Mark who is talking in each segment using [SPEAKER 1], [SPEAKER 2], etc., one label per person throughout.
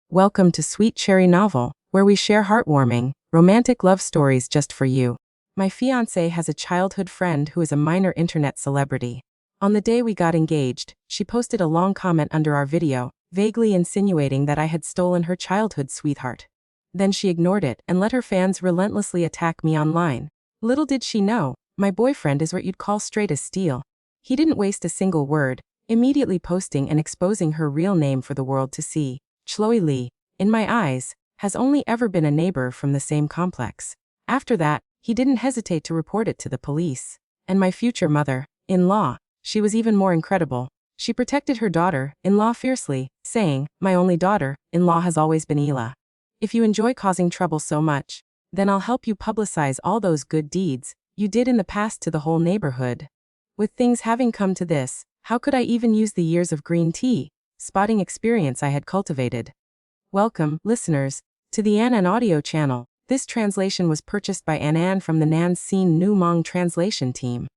[SPEAKER 1] Welcome to Sweet Cherry Novel, where we share heartwarming, romantic love stories just for you. My fiancé has a childhood friend who is a minor internet celebrity. On the day we got engaged, she posted a long comment under our video, vaguely insinuating that I had stolen her childhood sweetheart. Then she ignored it and let her fans relentlessly attack me online. Little did she know, my boyfriend is what you'd call straight as steel. He didn't waste a single word, immediately posting and exposing her real name for the world to see. Chloe Lee, in my eyes, has only ever been a neighbor from the same complex. After that, he didn't hesitate to report it to the police. And my future mother-in-law, she was even more incredible. She protected her daughter-in-law fiercely, saying, "My only daughter-in-law has always been Ela. If you enjoy causing trouble so much, then I'll help you publicize all those good deeds you did in the past to the whole neighborhood." With things having come to this, how could I even use the years of green tea spotting experience I had cultivated? Welcome, listeners, to the An audio channel. This translation was purchased by An from the Nan Sin Nu Mong translation team.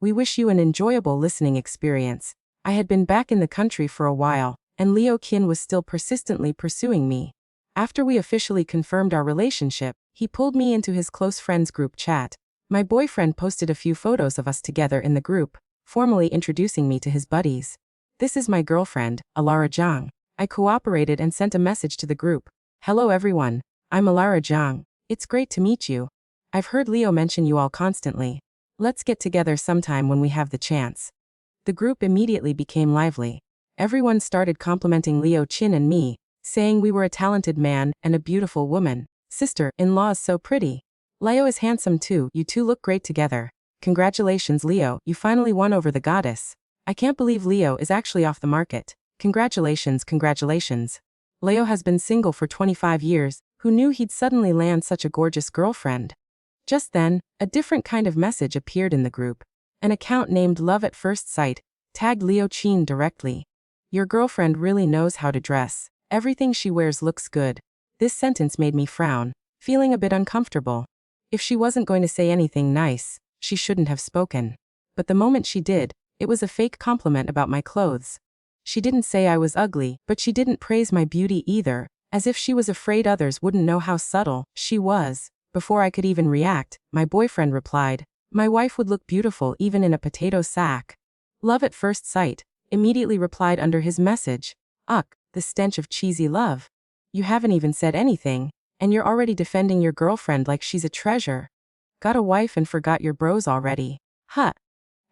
[SPEAKER 1] We wish you an enjoyable listening experience. I had been back in the country for a while, and Leo Kin was still persistently pursuing me. After we officially confirmed our relationship, he pulled me into his close friends group chat. My boyfriend posted a few photos of us together in the group, formally introducing me to his buddies. "This is my girlfriend, Alara Zhang." I cooperated and sent a message to the group. "Hello everyone, I'm Alara Zhang. It's great to meet you. I've heard Leo mention you all constantly. Let's get together sometime when we have the chance." The group immediately became lively. Everyone started complimenting Leo Chin and me, saying we were a talented man and a beautiful woman. "Sister-in-law is so pretty. Leo is handsome too. You two look great together. Congratulations Leo, you finally won over the goddess. I can't believe Leo is actually off the market. Congratulations, congratulations. Leo has been single for 25 years. Who knew he'd suddenly land such a gorgeous girlfriend?" Just then, a different kind of message appeared in the group. An account named Love at First Sight tagged Leo Chin directly. "Your girlfriend really knows how to dress. Everything she wears looks good." This sentence made me frown, feeling a bit uncomfortable. If she wasn't going to say anything nice, she shouldn't have spoken. But the moment she did, it was a fake compliment about my clothes. She didn't say I was ugly, but she didn't praise my beauty either, as if she was afraid others wouldn't know how subtle she was. Before I could even react, my boyfriend replied, "My wife would look beautiful even in a potato sack." Love at First Sight immediately replied under his message, "Ugh, the stench of cheesy love. You haven't even said anything, and you're already defending your girlfriend like she's a treasure. Got a wife and forgot your bros already. Huh."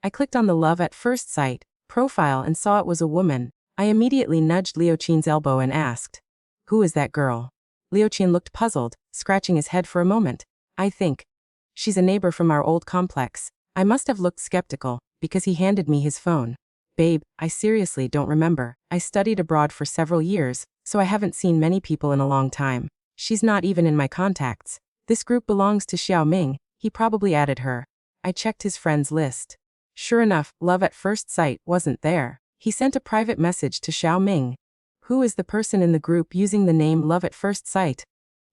[SPEAKER 1] I clicked on the Love at First Sight profile and saw it was a woman. I immediately nudged Leo Chin's elbow and asked, "Who is that girl?" Leo Chin looked puzzled, scratching his head for a moment. "I think she's a neighbor from our old complex." I must have looked skeptical, because he handed me his phone. "Babe, I seriously don't remember. I studied abroad for several years, so I haven't seen many people in a long time. She's not even in my contacts. This group belongs to Xiao Ming. He probably added her." I checked his friends list. Sure enough, Love at First Sight wasn't there. He sent a private message to Xiao Ming. "Who is the person in the group using the name Love at First Sight?"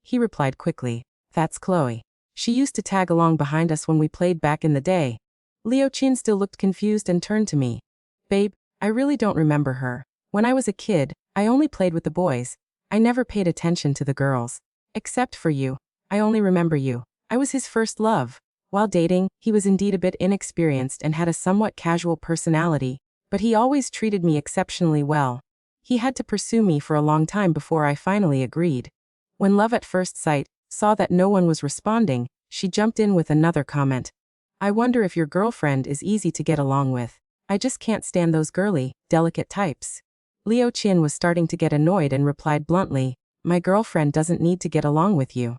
[SPEAKER 1] He replied quickly, "That's Chloe. She used to tag along behind us when we played back in the day." Leo Chin still looked confused and turned to me. "Babe, I really don't remember her. When I was a kid, I only played with the boys. I never paid attention to the girls. Except for you. I only remember you. I was his first love." While dating, he was indeed a bit inexperienced and had a somewhat casual personality, but he always treated me exceptionally well. He had to pursue me for a long time before I finally agreed. When Love at First Sight saw that no one was responding, she jumped in with another comment. "I wonder if your girlfriend is easy to get along with. I just can't stand those girly, delicate types." Leo Chin was starting to get annoyed and replied bluntly, "My girlfriend doesn't need to get along with you."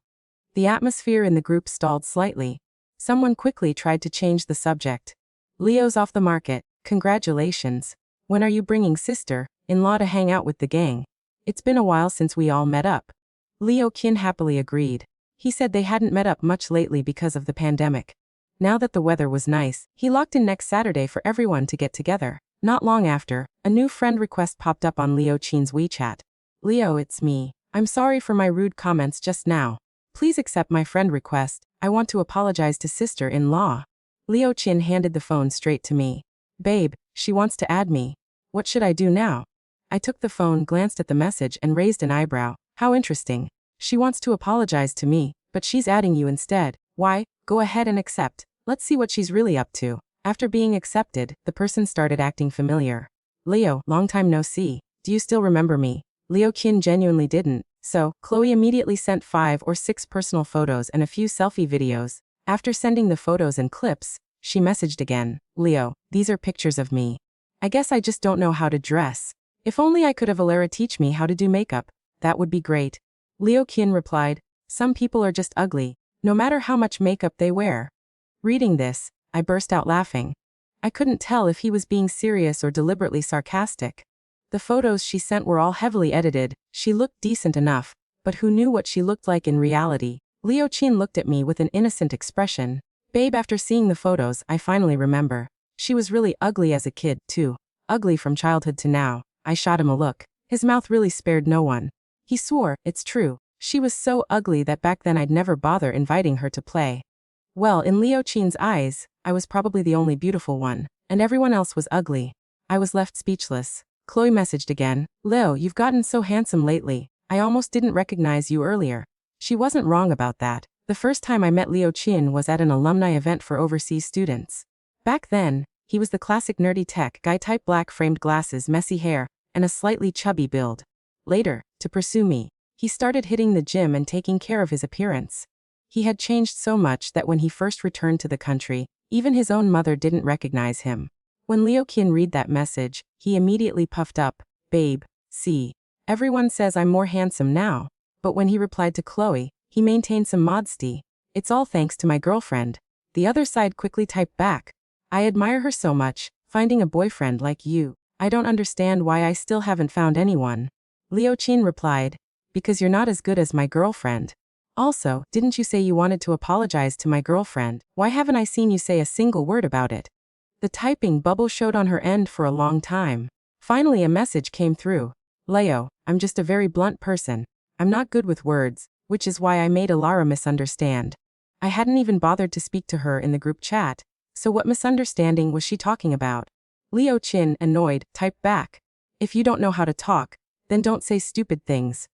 [SPEAKER 1] The atmosphere in the group stalled slightly. Someone quickly tried to change the subject. "Leo's off the market, congratulations. When are you bringing sister-in-law to hang out with the gang? It's been a while since we all met up." Leo Kin happily agreed. He said they hadn't met up much lately because of the pandemic. Now that the weather was nice, he locked in next Saturday for everyone to get together. Not long after, a new friend request popped up on Leo Chin's WeChat. "Leo, it's me. I'm sorry for my rude comments just now. Please accept my friend request. I want to apologize to sister-in-law." Leo Chin handed the phone straight to me. "Babe, she wants to add me. What should I do now?" I took the phone, glanced at the message and raised an eyebrow. How interesting. She wants to apologize to me, but she's adding you instead. Why? Go ahead and accept. Let's see what she's really up to. After being accepted, the person started acting familiar. Leo, long time no see. Do you still remember me? Leo Qin genuinely didn't, so Chloe immediately sent 5 or 6 personal photos and a few selfie videos. After sending the photos and clips, she messaged again. Leo, these are pictures of me. I guess I just don't know how to dress. If only I could have Alara teach me how to do makeup. That would be great. Leo Qin replied, some people are just ugly, no matter how much makeup they wear. Reading this, I burst out laughing. I couldn't tell if he was being serious or deliberately sarcastic. The photos she sent were all heavily edited. She looked decent enough, but who knew what she looked like in reality? Leo Qin looked at me with an innocent expression. Babe, after seeing the photos, I finally remember. She was really ugly as a kid, too. Ugly from childhood to now. I shot him a look. His mouth really spared no one. He swore, it's true. She was so ugly that back then I'd never bother inviting her to play. Well, in Leo Qin's eyes, I was probably the only beautiful one, and everyone else was ugly. I was left speechless. Chloe messaged again. Leo, you've gotten so handsome lately. I almost didn't recognize you earlier. She wasn't wrong about that. The first time I met Leo Qin was at an alumni event for overseas students. Back then, he was the classic nerdy tech guy type, black framed glasses, messy hair, and a slightly chubby build. Later, to pursue me, he started hitting the gym and taking care of his appearance. He had changed so much that when he first returned to the country, even his own mother didn't recognize him. When Leo Qin read that message, he immediately puffed up, babe, see. Everyone says I'm more handsome now. But when he replied to Chloe, he maintained some modesty. It's all thanks to my girlfriend. The other side quickly typed back. I admire her so much, finding a boyfriend like you. I don't understand why I still haven't found anyone. Leo Qin replied, because you're not as good as my girlfriend. Also, didn't you say you wanted to apologize to my girlfriend? Why haven't I seen you say a single word about it? The typing bubble showed on her end for a long time. Finally a message came through. Leo, I'm just a very blunt person. I'm not good with words, which is why I made Alara misunderstand. I hadn't even bothered to speak to her in the group chat, so what misunderstanding was she talking about? Leo Qin, annoyed, typed back. If you don't know how to talk, then don't say stupid things.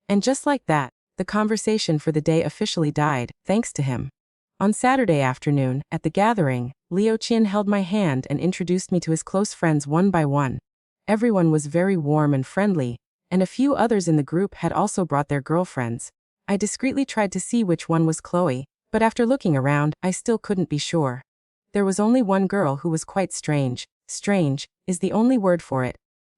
[SPEAKER 1] And just like that, the conversation for the day officially died, thanks to him. On Saturday afternoon, at the gathering, Leo Qin held my hand and introduced me to his close friends one by one. Everyone was very warm and friendly, and a few others in the group had also brought their girlfriends. I discreetly tried to see which one was Chloe, but after looking around, I still couldn't be sure. There was only one girl who was quite strange. Strange is the only word for it,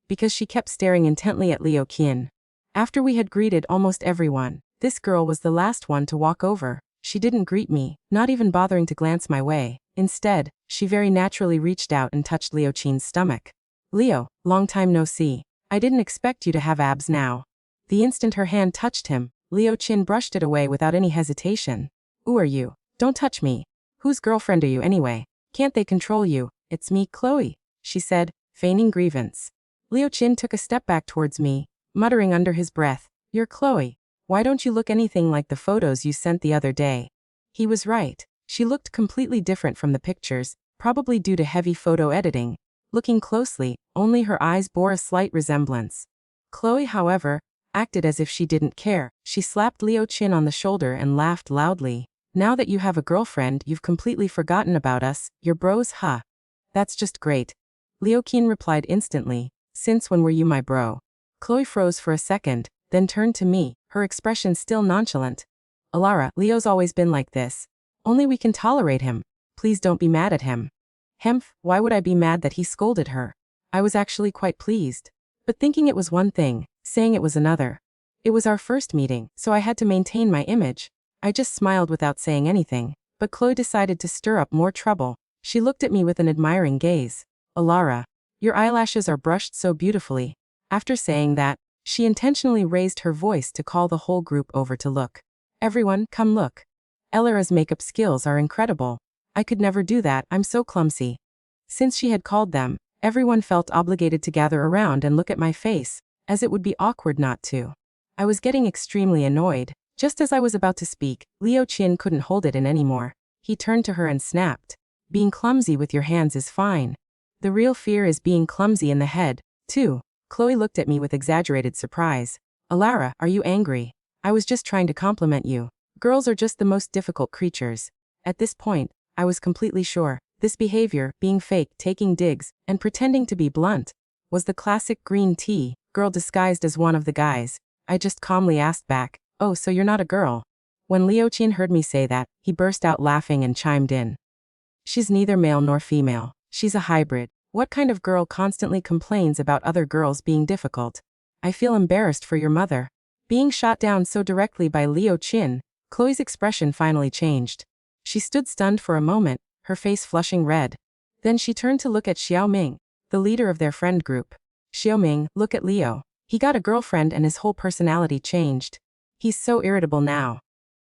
[SPEAKER 1] because she kept staring intently at Leo Qin. After we had greeted almost everyone, this girl was the last one to walk over. She didn't greet me, not even bothering to glance my way. Instead, she very naturally reached out and touched Leo Qin's stomach. Leo, long time no see. I didn't expect you to have abs now. The instant her hand touched him, Leo Qin brushed it away without any hesitation. Who are you? Don't touch me. Whose girlfriend are you anyway? Can't they control you? It's me, Chloe, she said, feigning grievance. Leo Qin took a step back towards me, muttering under his breath, you're Chloe. Why don't you look anything like the photos you sent the other day? He was right. She looked completely different from the pictures, probably due to heavy photo editing. Looking closely, only her eyes bore a slight resemblance. Chloe, however, acted as if she didn't care. She slapped Leo Qin on the shoulder and laughed loudly. Now that you have a girlfriend, you've completely forgotten about us, your bros, huh? That's just great. Leo Qin replied instantly, since when were you my bro? Chloe froze for a second, then turned to me, her expression still nonchalant. Alara, Leo's always been like this. Only we can tolerate him. Please don't be mad at him. Hemph, why would I be mad that he scolded her? I was actually quite pleased. But thinking it was one thing, saying it was another. It was our first meeting, so I had to maintain my image. I just smiled without saying anything, but Chloe decided to stir up more trouble. She looked at me with an admiring gaze. Alara, your eyelashes are brushed so beautifully. After saying that, she intentionally raised her voice to call the whole group over to look. Everyone, come look. Elara's makeup skills are incredible. I could never do that, I'm so clumsy. Since she had called them, everyone felt obligated to gather around and look at my face, as it would be awkward not to. I was getting extremely annoyed. Just as I was about to speak, Leo Qin couldn't hold it in anymore. He turned to her and snapped. Being clumsy with your hands is fine. The real fear is being clumsy in the head, too. Chloe looked at me with exaggerated surprise. Alara, are you angry? I was just trying to compliment you. Girls are just the most difficult creatures. At this point, I was completely sure. This behavior, being fake, taking digs, and pretending to be blunt, was the classic green tea girl disguised as one of the guys. I just calmly asked back, "Oh, so you're not a girl?" When Liu Qin heard me say that, he burst out laughing and chimed in. "She's neither male nor female. She's a hybrid. What kind of girl constantly complains about other girls being difficult? I feel embarrassed for your mother." Being shot down so directly by Liu Qin, Chloe's expression finally changed. She stood stunned for a moment, her face flushing red. Then she turned to look at Xiaoming, the leader of their friend group. "Xiaoming, look at Leo. He got a girlfriend and his whole personality changed. He's so irritable now."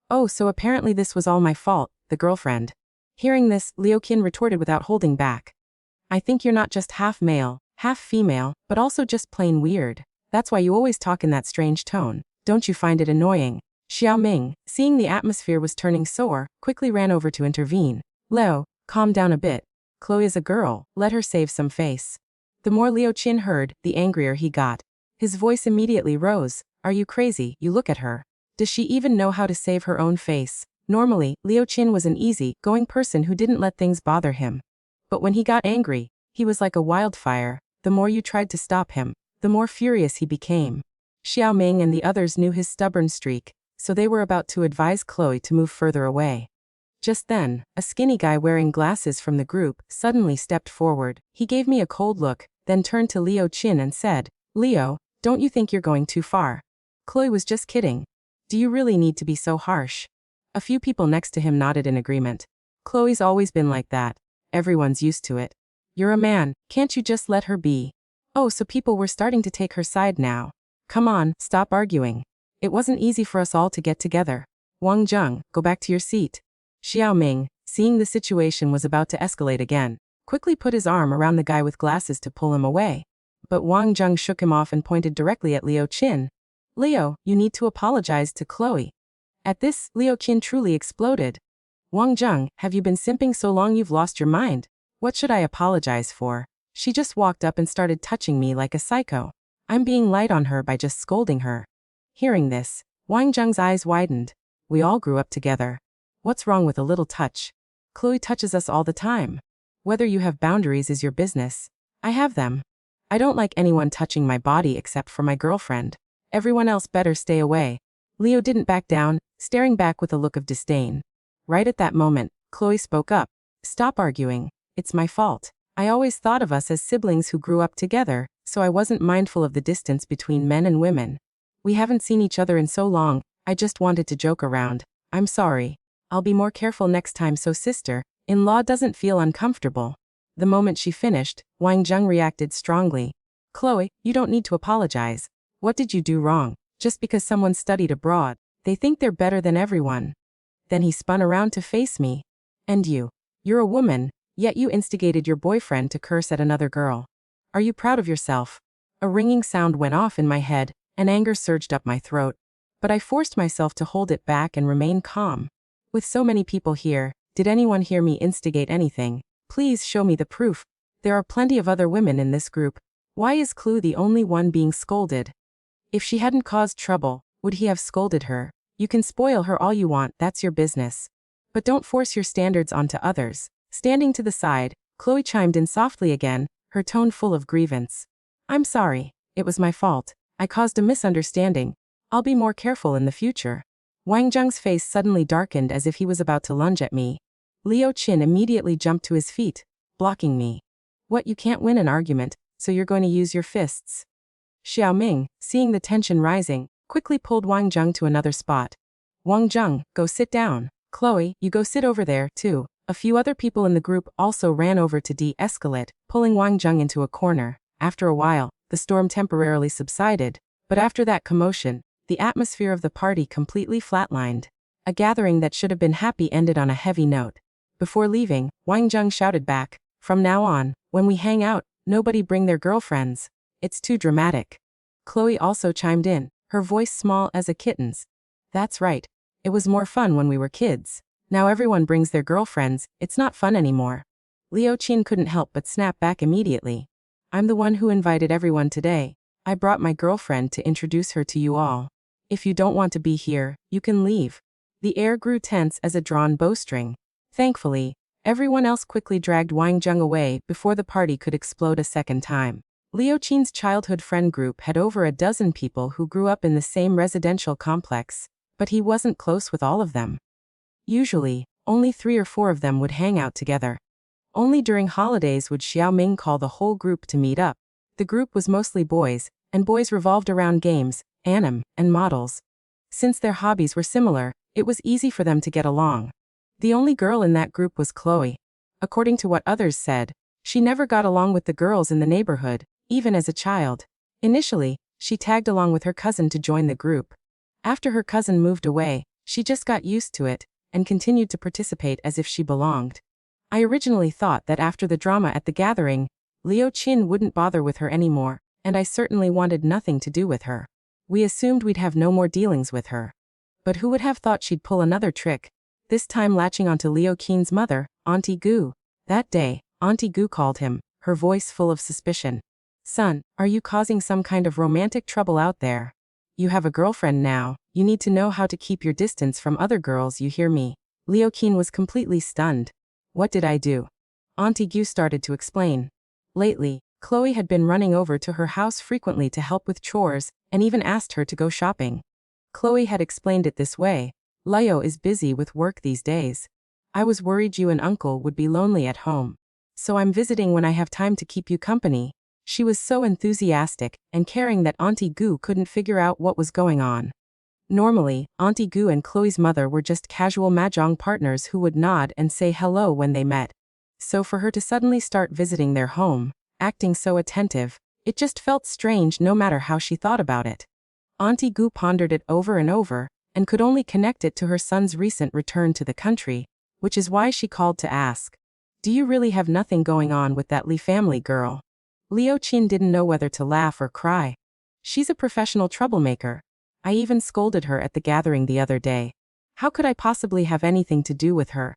[SPEAKER 1] "Oh, so apparently this was all my fault, the girlfriend." Hearing this, Liu Qin retorted without holding back. "I think you're not just half male, half female, but also just plain weird. That's why you always talk in that strange tone. Don't you find it annoying?" Xiaoming, seeing the atmosphere was turning sour, quickly ran over to intervene. "Leo, calm down a bit. Chloe is a girl, let her save some face." The more Liu Qin heard, the angrier he got. His voice immediately rose. "Are you crazy? You look at her. Does she even know how to save her own face?" Normally, Liu Qin was an easy-going person who didn't let things bother him. But when he got angry, he was like a wildfire. The more you tried to stop him, the more furious he became. Xiaoming and the others knew his stubborn streak, so they were about to advise Chloe to move further away. Just then, a skinny guy wearing glasses from the group suddenly stepped forward. He gave me a cold look, then turned to Liu Qin and said, "Leo, don't you think you're going too far?" Chloe was just kidding. "Do you really need to be so harsh?" A few people next to him nodded in agreement. "Chloe's always been like that. Everyone's used to it. You're a man, can't you just let her be?" Oh, so people were starting to take her side now. "Come on, stop arguing. It wasn't easy for us all to get together. Wang Zheng, go back to your seat." Xiaoming, seeing the situation was about to escalate again, quickly put his arm around the guy with glasses to pull him away. But Wang Zheng shook him off and pointed directly at Liu Qin. "Leo, you need to apologize to Chloe." At this, Liu Qin truly exploded. "Wang Zheng, have you been simping so long you've lost your mind? What should I apologize for? She just walked up and started touching me like a psycho. I'm being light on her by just scolding her." Hearing this, Wang Zheng's eyes widened. "We all grew up together. What's wrong with a little touch? Chloe touches us all the time. Whether you have boundaries is your business. I have them. I don't like anyone touching my body except for my girlfriend. Everyone else better stay away." Leo didn't back down, staring back with a look of disdain. Right at that moment, Chloe spoke up. "Stop arguing. It's my fault. I always thought of us as siblings who grew up together, so I wasn't mindful of the distance between men and women. We haven't seen each other in so long, I just wanted to joke around. I'm sorry. I'll be more careful next time so sister-in-law doesn't feel uncomfortable." The moment she finished, Wang Zheng reacted strongly. "Chloe, you don't need to apologize. What did you do wrong? Just because someone studied abroad, they think they're better than everyone." Then he spun around to face me. "And you're a woman, yet you instigated your boyfriend to curse at another girl. Are you proud of yourself?" A ringing sound went off in my head, and anger surged up my throat. But I forced myself to hold it back and remain calm. With so many people here, did anyone hear me instigate anything? Please show me the proof. There are plenty of other women in this group. Why is Chloe the only one being scolded? If she hadn't caused trouble, would he have scolded her? You can spoil her all you want, that's your business. But don't force your standards onto others. Standing to the side, Chloe chimed in softly again, her tone full of grievance. "I'm sorry. It was my fault. I caused a misunderstanding. I'll be more careful in the future." Wang Zheng's face suddenly darkened as if he was about to lunge at me. Liu Qin immediately jumped to his feet, blocking me. "What, you can't win an argument, so you're going to use your fists?" Xiaoming, seeing the tension rising, quickly pulled Wang Zheng to another spot. "Wang Zheng, go sit down. Chloe, you go sit over there, too." A few other people in the group also ran over to de-escalate, pulling Wang Zheng into a corner. After a while, the storm temporarily subsided, but after that commotion, the atmosphere of the party completely flatlined. A gathering that should have been happy ended on a heavy note. Before leaving, Wang Zheng shouted back, "From now on, when we hang out, nobody bring their girlfriends. It's too dramatic." Chloe also chimed in, her voice small as a kitten's. "That's right. It was more fun when we were kids. Now everyone brings their girlfriends, it's not fun anymore." Liu Qin couldn't help but snap back immediately. "I'm the one who invited everyone today. I brought my girlfriend to introduce her to you all. If you don't want to be here, you can leave. The air grew tense as a drawn bowstring. Thankfully, everyone else quickly dragged Wang Zheng away before the party could explode a second time. Liu Qin's childhood friend group had over a dozen people who grew up in the same residential complex, but he wasn't close with all of them. Usually, only 3 or 4 of them would hang out together. Only during holidays would Xiaoming call the whole group to meet up. The group was mostly boys, and boys revolved around games, anime, and models. Since their hobbies were similar, it was easy for them to get along. The only girl in that group was Chloe. According to what others said, she never got along with the girls in the neighborhood, even as a child. Initially, she tagged along with her cousin to join the group. After her cousin moved away, she just got used to it, and continued to participate as if she belonged. I originally thought that after the drama at the gathering, Liu Qin wouldn't bother with her anymore, and I certainly wanted nothing to do with her. We assumed we'd have no more dealings with her. But who would have thought she'd pull another trick, this time latching onto Liu Qin's mother, Auntie Gu. That day, Auntie Gu called him, her voice full of suspicion. "Son, are you causing some kind of romantic trouble out there? You have a girlfriend now, you need to know how to keep your distance from other girls, you hear me?" Liu Qin was completely stunned. What did I do? Auntie Gu started to explain. Lately, Chloe had been running over to her house frequently to help with chores, and even asked her to go shopping. Chloe had explained it this way: Leo is busy with work these days. I was worried you and Uncle would be lonely at home. So I'm visiting when I have time to keep you company. She was so enthusiastic and caring that Auntie Gu couldn't figure out what was going on. Normally, Auntie Gu and Chloe's mother were just casual mahjong partners who would nod and say hello when they met. So for her to suddenly start visiting their home, acting so attentive, it just felt strange no matter how she thought about it. Auntie Gu pondered it over and over, and could only connect it to her son's recent return to the country, which is why she called to ask, "Do you really have nothing going on with that Li family girl?" Liu Qin didn't know whether to laugh or cry. She's a professional troublemaker. I even scolded her at the gathering the other day. How could I possibly have anything to do with her?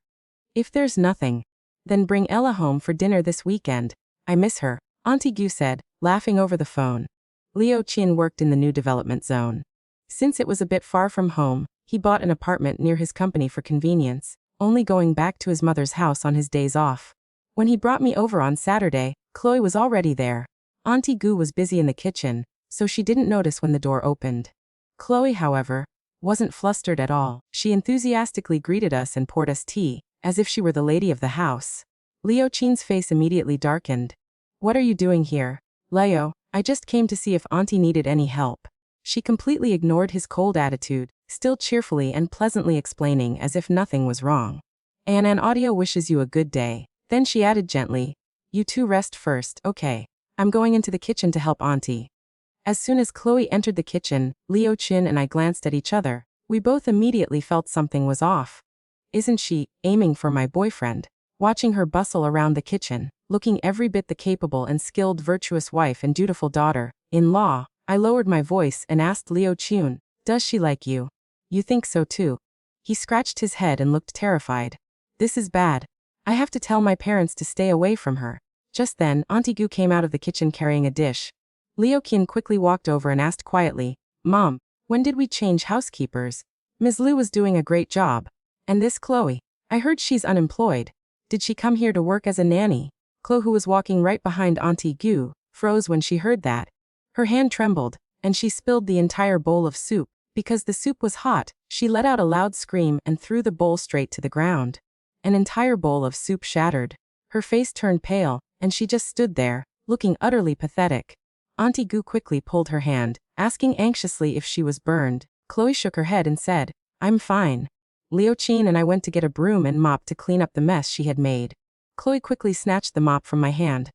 [SPEAKER 1] If there's nothing, then bring Ella home for dinner this weekend. I miss her, Auntie Gu said, laughing over the phone. Liu Qin worked in the new development zone. Since it was a bit far from home, he bought an apartment near his company for convenience, only going back to his mother's house on his days off. When he brought me over on Saturday, Chloe was already there. Auntie Gu was busy in the kitchen, so she didn't notice when the door opened. Chloe, however, wasn't flustered at all. She enthusiastically greeted us and poured us tea, as if she were the lady of the house. Liu Qin's face immediately darkened. "What are you doing here, Leo? I just came to see if Auntie needed any help." She completely ignored his cold attitude, still cheerfully and pleasantly explaining as if nothing was wrong. "An audio wishes you a good day." Then she added gently, "You two rest first, okay? I'm going into the kitchen to help Auntie." As soon as Chloe entered the kitchen, Liu Qin and I glanced at each other. We both immediately felt something was off. Isn't she aiming for my boyfriend? Watching her bustle around the kitchen, looking every bit the capable and skilled virtuous wife and dutiful daughter-in-law, I lowered my voice and asked Liu Qin, "Does she like you?" "You think so too?" He scratched his head and looked terrified. "This is bad. I have to tell my parents to stay away from her." Just then, Auntie Gu came out of the kitchen carrying a dish. Liu Qin quickly walked over and asked quietly, "Mom, when did we change housekeepers? Ms. Liu was doing a great job. And this Chloe, I heard she's unemployed. Did she come here to work as a nanny?" Chloe, who was walking right behind Auntie Gu, froze when she heard that. Her hand trembled, and she spilled the entire bowl of soup. Because the soup was hot, she let out a loud scream and threw the bowl straight to the ground. An entire bowl of soup shattered. Her face turned pale, and she just stood there, looking utterly pathetic. Auntie Gu quickly pulled her hand, asking anxiously if she was burned. Chloe shook her head and said, "I'm fine." Liu Qin and I went to get a broom and mop to clean up the mess she had made. Chloe quickly snatched the mop from my hand.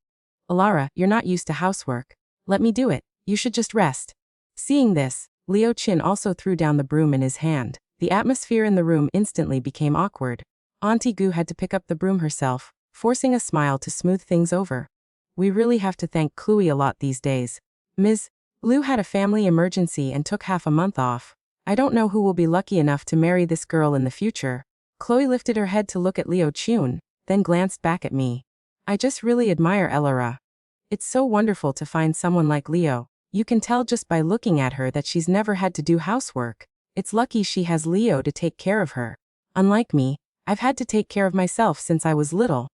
[SPEAKER 1] "Alara, you're not used to housework. Let me do it. You should just rest." Seeing this, Liu Qin also threw down the broom in his hand. The atmosphere in the room instantly became awkward. Auntie Gu had to pick up the broom herself, forcing a smile to smooth things over. "We really have to thank Chloe a lot these days. Ms. Liu had a family emergency and took half a month off. I don't know who will be lucky enough to marry this girl in the future." Chloe lifted her head to look at Liu Qin, then glanced back at me. "I just really admire Elara. It's so wonderful to find someone like Leo. You can tell just by looking at her that she's never had to do housework. It's lucky she has Leo to take care of her. Unlike me, I've had to take care of myself since I was little.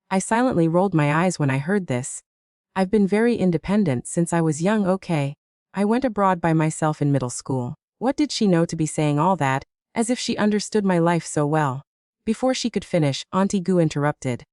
[SPEAKER 1] I silently rolled my eyes when I heard this. I've been very independent since I was young, okay. I went abroad by myself in middle school. What did she know to be saying all that, as if she understood my life so well? Before she could finish, Auntie Gu interrupted.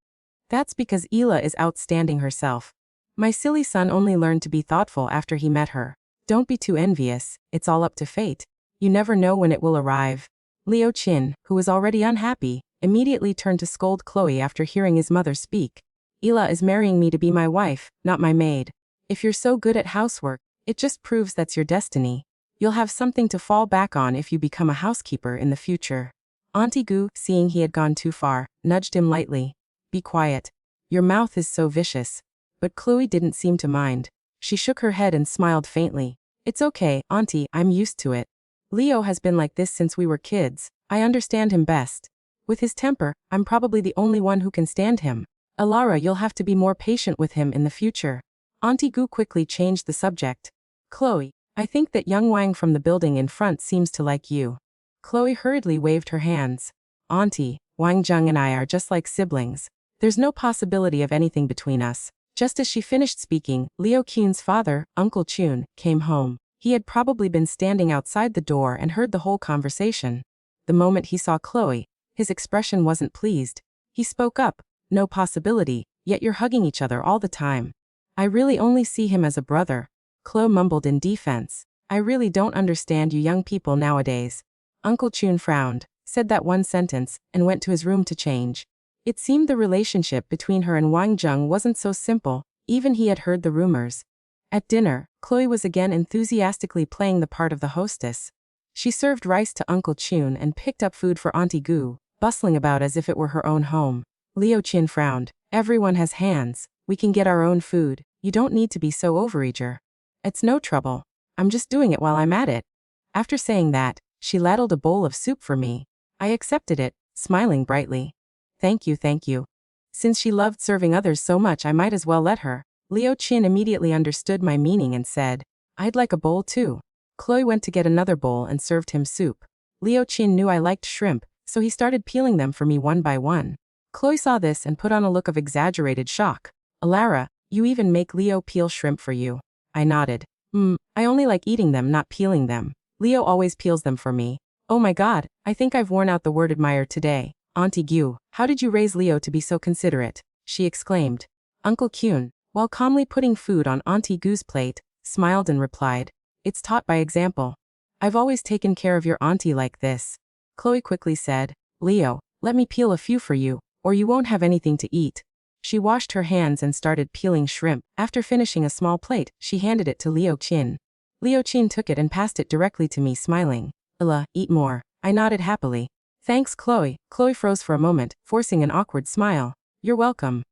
[SPEAKER 1] That's because Ela is outstanding herself. My silly son only learned to be thoughtful after he met her. Don't be too envious, it's all up to fate. You never know when it will arrive. Leo Chin, who was already unhappy, immediately turned to scold Chloe after hearing his mother speak. Ela is marrying me to be my wife, not my maid. If you're so good at housework, it just proves that's your destiny. You'll have something to fall back on if you become a housekeeper in the future. Auntie Gu, seeing he had gone too far, nudged him lightly. Be quiet. Your mouth is so vicious. But Chloe didn't seem to mind. She shook her head and smiled faintly. It's okay, Auntie, I'm used to it. Leo has been like this since we were kids. I understand him best. With his temper, I'm probably the only one who can stand him. Alara, you'll have to be more patient with him in the future. Auntie Gu quickly changed the subject. Chloe, I think that young Wang from the building in front seems to like you. Chloe hurriedly waved her hands. Auntie, Wang Zheng and I are just like siblings. There's no possibility of anything between us. Just as she finished speaking, Leo Qun's father, Uncle Chun, came home. He had probably been standing outside the door and heard the whole conversation. The moment he saw Chloe, his expression wasn't pleased. He spoke up. No possibility, yet you're hugging each other all the time. I really only see him as a brother. Chloe mumbled in defense. I really don't understand you young people nowadays. Uncle Chun frowned, said that one sentence, and went to his room to change. It seemed the relationship between her and Wang Zheng wasn't so simple, even he had heard the rumors. At dinner, Chloe was again enthusiastically playing the part of the hostess. She served rice to Uncle Chun and picked up food for Auntie Gu, bustling about as if it were her own home. Leo Chin frowned. Everyone has hands. We can get our own food. You don't need to be so overeager. It's no trouble. I'm just doing it while I'm at it. After saying that, she ladled a bowl of soup for me. I accepted it, smiling brightly. Thank you, thank you. Since she loved serving others so much, I might as well let her. Leo Chin immediately understood my meaning and said, I'd like a bowl too. Chloe went to get another bowl and served him soup. Leo Chin knew I liked shrimp, so he started peeling them for me one by one. Chloe saw this and put on a look of exaggerated shock. Alara, you even make Leo peel shrimp for you. I nodded. I only like eating them, not peeling them. Leo always peels them for me. Oh my god, I think I've worn out the word admire today. Auntie Gu, how did you raise Leo to be so considerate? She exclaimed. Uncle Kyun, while calmly putting food on Auntie Gu's plate, smiled and replied, It's taught by example. I've always taken care of your auntie like this. Chloe quickly said, Leo, let me peel a few for you, or you won't have anything to eat. She washed her hands and started peeling shrimp. After finishing a small plate, she handed it to Leo Chin. Leo Chin took it and passed it directly to me, smiling. Ella, eat more. I nodded happily. Thanks, Chloe. Chloe froze for a moment, forcing an awkward smile. You're welcome.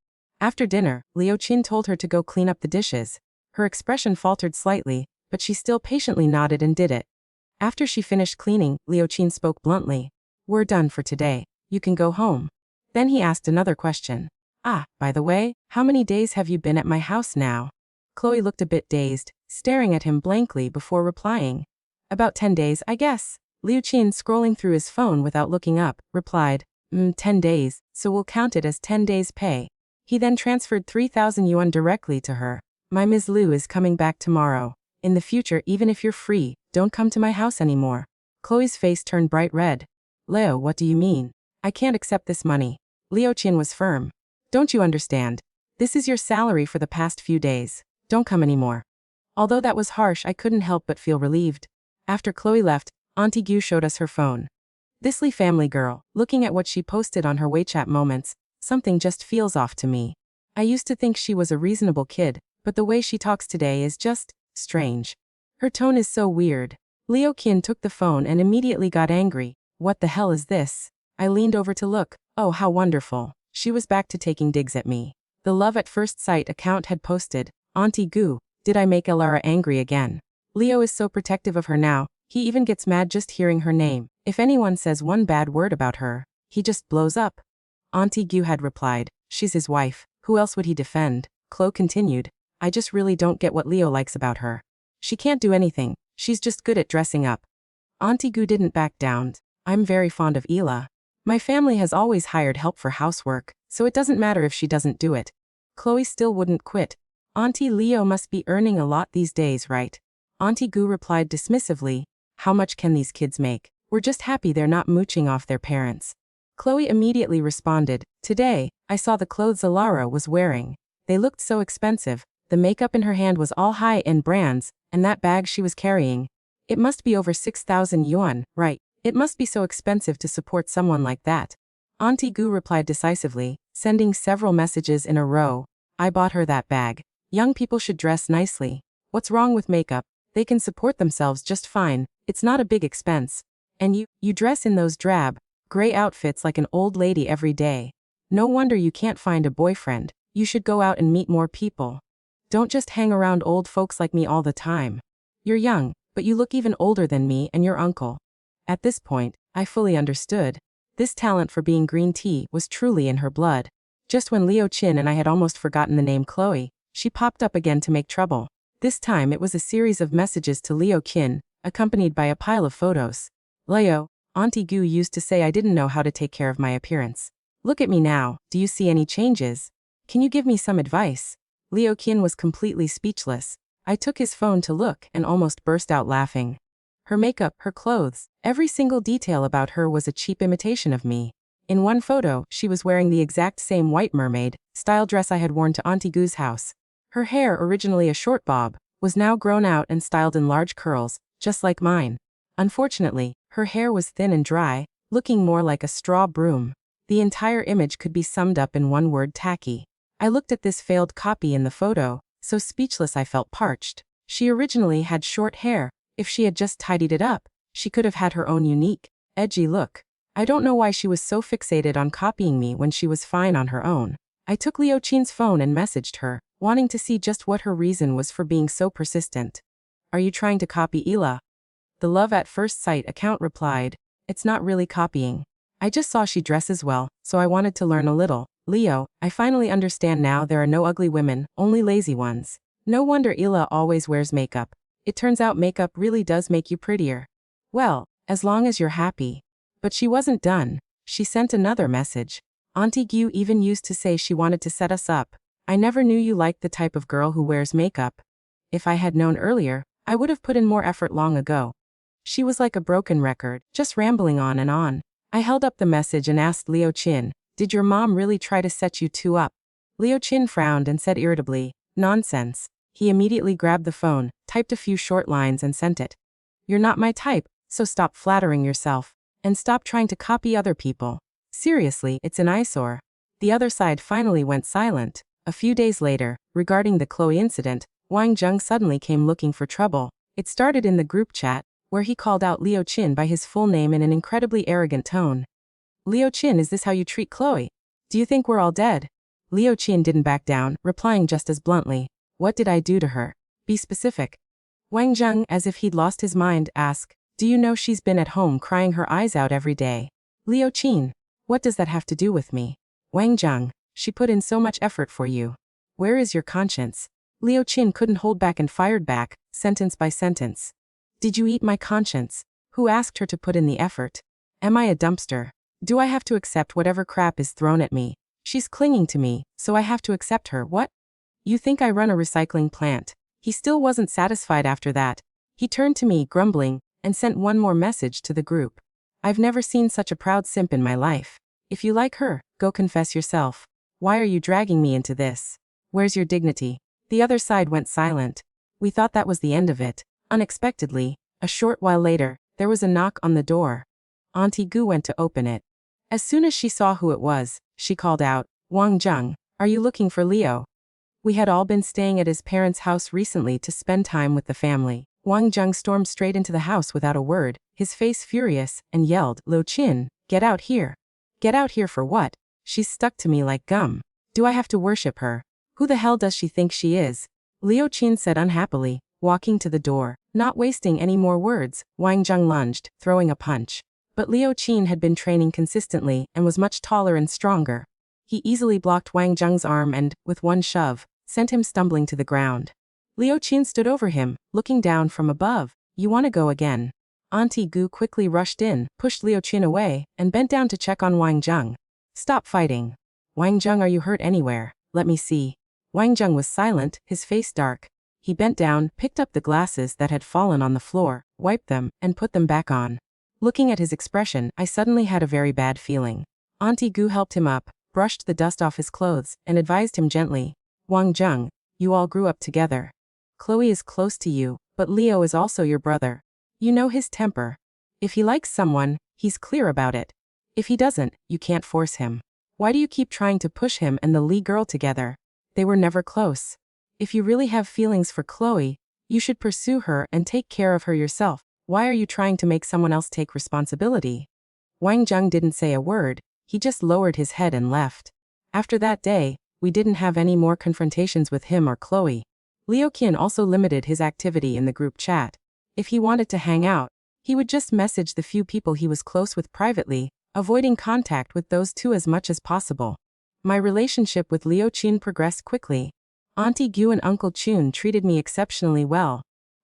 [SPEAKER 1] After dinner, Leo Chin told her to go clean up the dishes. Her expression faltered slightly, but she still patiently nodded and did it. After she finished cleaning, Leo Chin spoke bluntly. We're done for today. You can go home. Then he asked another question. By the way, how many days have you been at my house now? Chloe looked a bit dazed, staring at him blankly before replying. About 10 days, I guess. Liu Qin, scrolling through his phone without looking up, replied, 10 days, so we'll count it as 10 days' pay. He then transferred 3,000 yuan directly to her. My Ms. Liu is coming back tomorrow. In the future, even if you're free, don't come to my house anymore. Chloe's face turned bright red. Leo, what do you mean? I can't accept this money. Liu Qin was firm. Don't you understand? This is your salary for the past few days. Don't come anymore. Although that was harsh, I couldn't help but feel relieved. After Chloe left, Auntie Gu showed us her phone. This Lee family girl, looking at what she posted on her WeChat moments, something just feels off to me. I used to think she was a reasonable kid, but the way she talks today is just strange. Her tone is so weird. Leo Qin took the phone and immediately got angry. What the hell is this? I leaned over to look. Oh, how wonderful. She was back to taking digs at me. The Love at First Sight account had posted, Auntie Gu, did I make Elara angry again? Leo is so protective of her now, he even gets mad just hearing her name. If anyone says one bad word about her, he just blows up. Auntie Gu had replied, she's his wife, who else would he defend? Chloe continued, I just really don't get what Leo likes about her. She can't do anything, she's just good at dressing up. Auntie Gu didn't back down. I'm very fond of Ela. My family has always hired help for housework, so it doesn't matter if she doesn't do it. Chloe still wouldn't quit. Auntie Leo must be earning a lot these days, right? Auntie Gu replied dismissively, how much can these kids make? We're just happy they're not mooching off their parents. Chloe immediately responded, today, I saw the clothes Alara was wearing. They looked so expensive, the makeup in her hand was all high-end brands, and that bag she was carrying. It must be over 6,000 yuan, right? It must be so expensive to support someone like that. Auntie Gu replied decisively, sending several messages in a row. I bought her that bag. Young people should dress nicely. What's wrong with makeup? They can support themselves just fine. It's not a big expense. And you dress in those drab, gray outfits like an old lady every day. No wonder you can't find a boyfriend. You should go out and meet more people. Don't just hang around old folks like me all the time. You're young, but you look even older than me and your uncle. At this point, I fully understood. This talent for being green tea was truly in her blood. Just when Leo Chin and I had almost forgotten the name Chloe, she popped up again to make trouble. This time it was a series of messages to Leo Chin, accompanied by a pile of photos. Leo, Auntie Gu used to say I didn't know how to take care of my appearance. Look at me now, do you see any changes? Can you give me some advice? Leo Chin was completely speechless. I took his phone to look and almost burst out laughing. Her makeup, her clothes, every single detail about her was a cheap imitation of me. In one photo, she was wearing the exact same white mermaid style dress I had worn to Auntie Gu's house. Her hair, originally a short bob, was now grown out and styled in large curls, just like mine. Unfortunately, her hair was thin and dry, looking more like a straw broom. The entire image could be summed up in one word: tacky. I looked at this failed copy in the photo, so speechless I felt parched. She originally had short hair. If she had just tidied it up, she could have had her own unique, edgy look. I don't know why she was so fixated on copying me when she was fine on her own. I took Leo Chin's phone and messaged her, wanting to see just what her reason was for being so persistent. Are you trying to copy Ela? The Love at First Sight account replied, it's not really copying. I just saw she dresses well, so I wanted to learn a little. Leo, I finally understand now there are no ugly women, only lazy ones. No wonder Ela always wears makeup. It turns out makeup really does make you prettier. Well, as long as you're happy. But she wasn't done. She sent another message. Auntie Gu even used to say she wanted to set us up. I never knew you liked the type of girl who wears makeup. If I had known earlier, I would have put in more effort long ago. She was like a broken record, just rambling on and on. I held up the message and asked Leo Chin, did your mom really try to set you two up? Leo Chin frowned and said irritably, nonsense. He immediately grabbed the phone, typed a few short lines and sent it. You're not my type, so stop flattering yourself. And stop trying to copy other people. Seriously, it's an eyesore. The other side finally went silent. A few days later, regarding the Chloe incident, Wang Zheng suddenly came looking for trouble. It started in the group chat, where he called out Leo Chin by his full name in an incredibly arrogant tone. Leo Chin, is this how you treat Chloe? Do you think we're all dead? Leo Chin didn't back down, replying just as bluntly, what did I do to her? Be specific. Wang Zheng, as if he'd lost his mind, asked, do you know she's been at home crying her eyes out every day? Leo Chin, what does that have to do with me? Wang Zheng, she put in so much effort for you. Where is your conscience? Leo Chin couldn't hold back and fired back, sentence by sentence. Did you eat my conscience? Who asked her to put in the effort? Am I a dumpster? Do I have to accept whatever crap is thrown at me? She's clinging to me, so I have to accept her, what? You think I run a recycling plant? He still wasn't satisfied after that. He turned to me, grumbling, and sent one more message to the group. I've never seen such a proud simp in my life. If you like her, go confess yourself. Why are you dragging me into this? Where's your dignity? The other side went silent. We thought that was the end of it. Unexpectedly, a short while later, there was a knock on the door. Auntie Gu went to open it. As soon as she saw who it was, she called out, Wang Zheng, are you looking for Leo? We had all been staying at his parents' house recently to spend time with the family. Wang Zheng stormed straight into the house without a word, his face furious, and yelled, Leo Chin, get out here. Get out here for what? She's stuck to me like gum. Do I have to worship her? Who the hell does she think she is? Leo Chin said unhappily, walking to the door. Not wasting any more words, Wang Zheng lunged, throwing a punch. But Leo Chin had been training consistently and was much taller and stronger. He easily blocked Wang Zheng's arm and, with one shove, sent him stumbling to the ground. Liu Qin stood over him, looking down from above. You want to go again? Auntie Gu quickly rushed in, pushed Liu Qin away, and bent down to check on Wang Zheng. Stop fighting. Wang Zheng, are you hurt anywhere? Let me see. Wang Zheng was silent, his face dark. He bent down, picked up the glasses that had fallen on the floor, wiped them, and put them back on. Looking at his expression, I suddenly had a very bad feeling. Auntie Gu helped him up, brushed the dust off his clothes, and advised him gently. Wang Zheng, you all grew up together. Chloe is close to you, but Leo is also your brother. You know his temper. If he likes someone, he's clear about it. If he doesn't, you can't force him. Why do you keep trying to push him and the Li girl together? They were never close. If you really have feelings for Chloe, you should pursue her and take care of her yourself. Why are you trying to make someone else take responsibility? Wang Zheng didn't say a word, he just lowered his head and left. After that day, we didn't have any more confrontations with him or Chloe. Liu Qin also limited his activity in the group chat. If he wanted to hang out, he would just message the few people he was close with privately, avoiding contact with those two as much as possible. My relationship with Liu Qin progressed quickly. Auntie Gu and Uncle Chun treated me exceptionally well.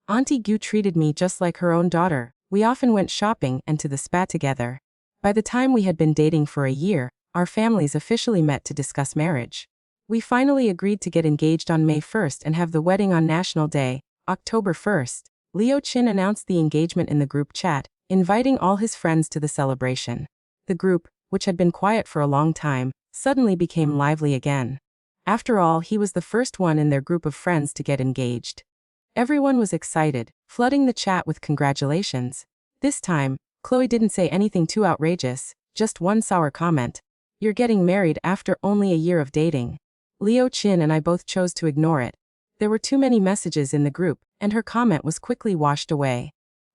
[SPEAKER 1] Auntie Gu treated me just like her own daughter. We often went shopping and to the spa together. By the time we had been dating for a year, our families officially met to discuss marriage. We finally agreed to get engaged on May 1st and have the wedding on National Day, October 1st. Liu Qin announced the engagement in the group chat, inviting all his friends to the celebration. The group, which had been quiet for a long time, suddenly became lively again. After all, he was the first one in their group of friends to get engaged. Everyone was excited, flooding the chat with congratulations. This time, Chloe didn't say anything too outrageous, just one sour comment. You're getting married after only a year of dating. Liu Qin and I both chose to ignore it. There were too many messages in the group, and her comment was quickly washed away.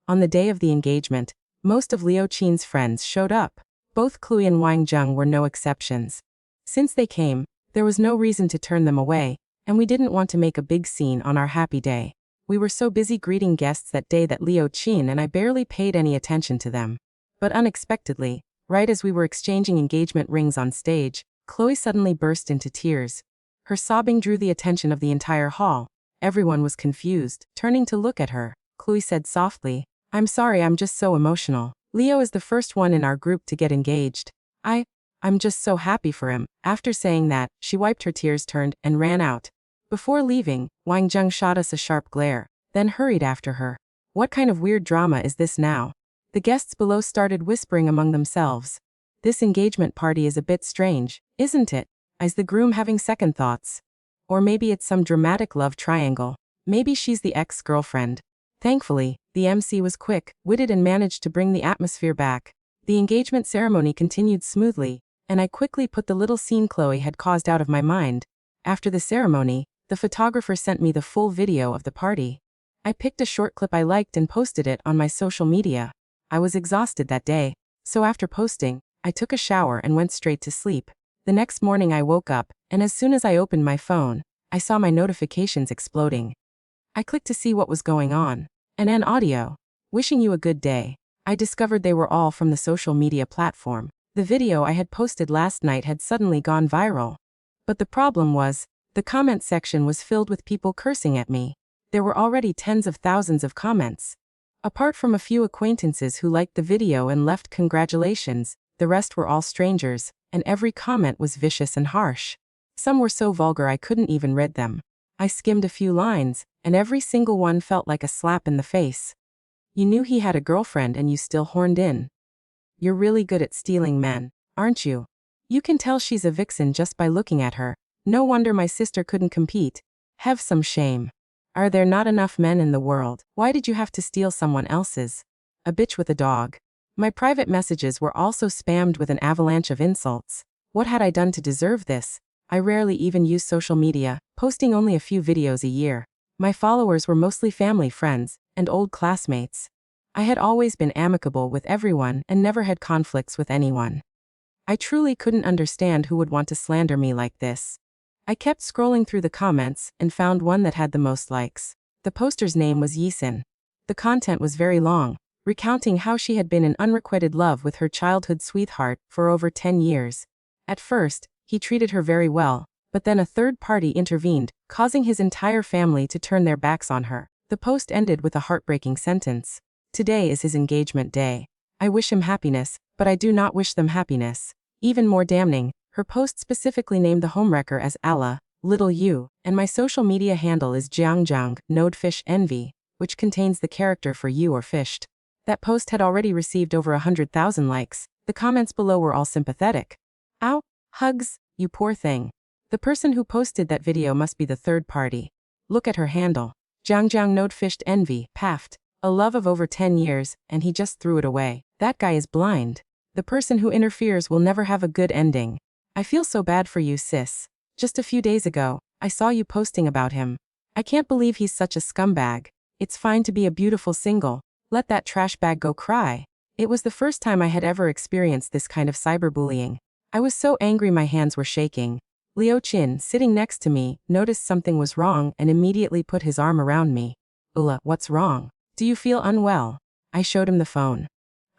[SPEAKER 1] On the day of the engagement, most of Liu Qin's friends showed up. Both Chloe and Wang Zheng were no exceptions. Since they came, there was no reason to turn them away, and we didn't want to make a big scene on our happy day. We were so busy greeting guests that day that Liu Qin and I barely paid any attention to them. But unexpectedly, right as we were exchanging engagement rings on stage, Chloe suddenly burst into tears. Her sobbing drew the attention of the entire hall. Everyone was confused, turning to look at her. Chloe said softly, I'm sorry, I'm just so emotional. Leo is the first one in our group to get engaged. I'm just so happy for him. After saying that, she wiped her tears, turned, and ran out. Before leaving, Wang Zheng shot us a sharp glare, then hurried after her. What kind of weird drama is this now? The guests below started whispering among themselves. This engagement party is a bit strange, isn't it? Is the groom having second thoughts? Or maybe it's some dramatic love triangle. Maybe she's the ex-girlfriend. Thankfully, the MC was quick-witted and managed to bring the atmosphere back. The engagement ceremony continued smoothly, and I quickly put the little scene Chloe had caused out of my mind. After the ceremony, the photographer sent me the full video of the party. I picked a short clip I liked and posted it on my social media. I was exhausted that day, so after posting, I took a shower and went straight to sleep. The next morning I woke up, and as soon as I opened my phone, I saw my notifications exploding. I clicked to see what was going on. An audio. Wishing you a good day. I discovered they were all from the social media platform. The video I had posted last night had suddenly gone viral. But the problem was, the comment section was filled with people cursing at me. There were already tens of thousands of comments. Apart from a few acquaintances who liked the video and left congratulations, the rest were all strangers, and every comment was vicious and harsh. Some were so vulgar I couldn't even read them. I skimmed a few lines, and every single one felt like a slap in the face. You knew he had a girlfriend and you still horned in. You're really good at stealing men, aren't you? You can tell she's a vixen just by looking at her. No wonder my sister couldn't compete. Have some shame. Are there not enough men in the world? Why did you have to steal someone else's? A bitch with a dog. My private messages were also spammed with an avalanche of insults. What had I done to deserve this? I rarely even use social media, posting only a few videos a year. My followers were mostly family friends and old classmates. I had always been amicable with everyone and never had conflicts with anyone. I truly couldn't understand who would want to slander me like this. I kept scrolling through the comments and found one that had the most likes. The poster's name was Yisin. The content was very long, recounting how she had been in unrequited love with her childhood sweetheart for over 10 years. At first, he treated her very well, But then a third party intervened, causing his entire family to turn their backs on her. The post ended with a heartbreaking sentence. Today is his engagement day. I wish him happiness, but I do not wish them happiness. Even more damning, her post specifically named the homewrecker as Allah, little you, and my social media handle is jiangjiang, nodefish envy, which contains the character for you or fished. That post had already received over 100,000 likes. The comments below were all sympathetic. Ow, hugs, you poor thing. The person who posted that video must be the third party. Look at her handle. Jiangjiang nodefished envy, paft. A love of over 10 years, and he just threw it away. That guy is blind. The person who interferes will never have a good ending. I feel so bad for you, sis. Just a few days ago, I saw you posting about him. I can't believe he's such a scumbag. It's fine to be a beautiful single. Let that trash bag go cry. It was the first time I had ever experienced this kind of cyberbullying. I was so angry my hands were shaking. Liu Qin, sitting next to me, noticed something was wrong and immediately put his arm around me. Ula, what's wrong? Do you feel unwell? I showed him the phone.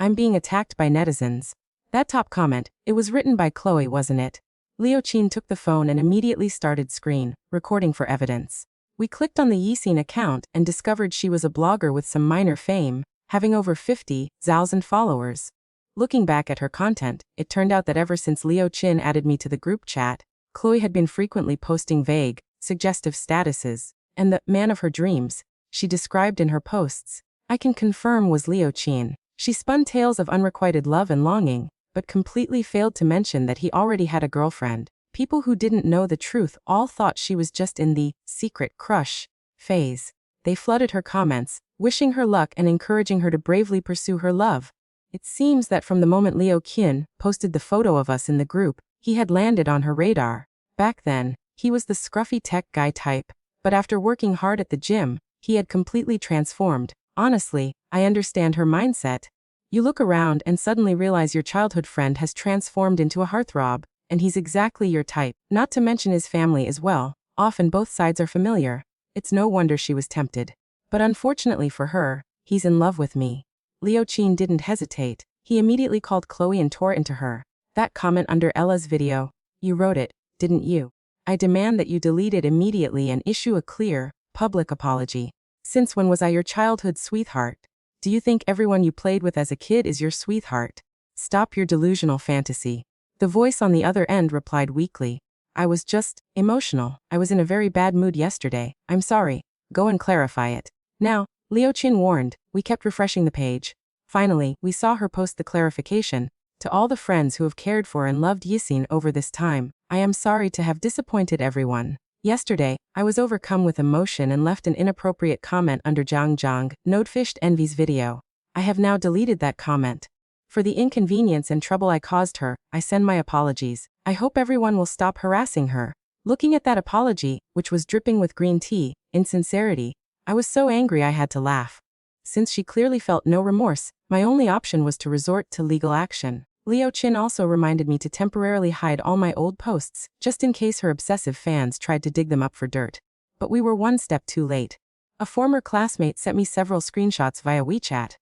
[SPEAKER 1] I'm being attacked by netizens. That top comment, it was written by Chloe, wasn't it? Liu Qin took the phone and immediately started screen recording for evidence. We clicked on the Yixin account and discovered she was a blogger with some minor fame, having over 50,000 followers. Looking back at her content, it turned out that ever since Liu Qin added me to the group chat, Chloe had been frequently posting vague, suggestive statuses, and the man of her dreams she described in her posts, I can confirm was Liu Qin. She spun tales of unrequited love and longing, but completely failed to mention that he already had a girlfriend. People who didn't know the truth all thought she was just in the secret crush phase. They flooded her comments, wishing her luck and encouraging her to bravely pursue her love. It seems that from the moment Liu Qin posted the photo of us in the group, he had landed on her radar. Back then, he was the scruffy tech guy type, but after working hard at the gym, he had completely transformed. Honestly, I understand her mindset. You look around and suddenly realize your childhood friend has transformed into a heartthrob, and he's exactly your type, not to mention his family as well. Often both sides are familiar. It's no wonder she was tempted. But unfortunately for her, he's in love with me. Liu Qin didn't hesitate. He immediately called Chloe and tore into her. That comment under Ella's video, you wrote it, didn't you? I demand that you delete it immediately and issue a clear, public apology. Since when was I your childhood sweetheart? Do you think everyone you played with as a kid is your sweetheart? Stop your delusional fantasy. The voice on the other end replied weakly. I was just emotional. I was in a very bad mood yesterday. I'm sorry. Go and clarify it. Now, Liu Qin warned. We kept refreshing the page. Finally, we saw her post the clarification. To all the friends who have cared for and loved Yixin over this time, I am sorry to have disappointed everyone. Yesterday, I was overcome with emotion and left an inappropriate comment under Jiangjiang, nodefished envy's video. I have now deleted that comment. For the inconvenience and trouble I caused her, I send my apologies. I hope everyone will stop harassing her. Looking at that apology, which was dripping with green tea, insincerity, I was so angry I had to laugh. Since she clearly felt no remorse, my only option was to resort to legal action. Liu Qin also reminded me to temporarily hide all my old posts, just in case her obsessive fans tried to dig them up for dirt. But we were one step too late. A former classmate sent me several screenshots via WeChat.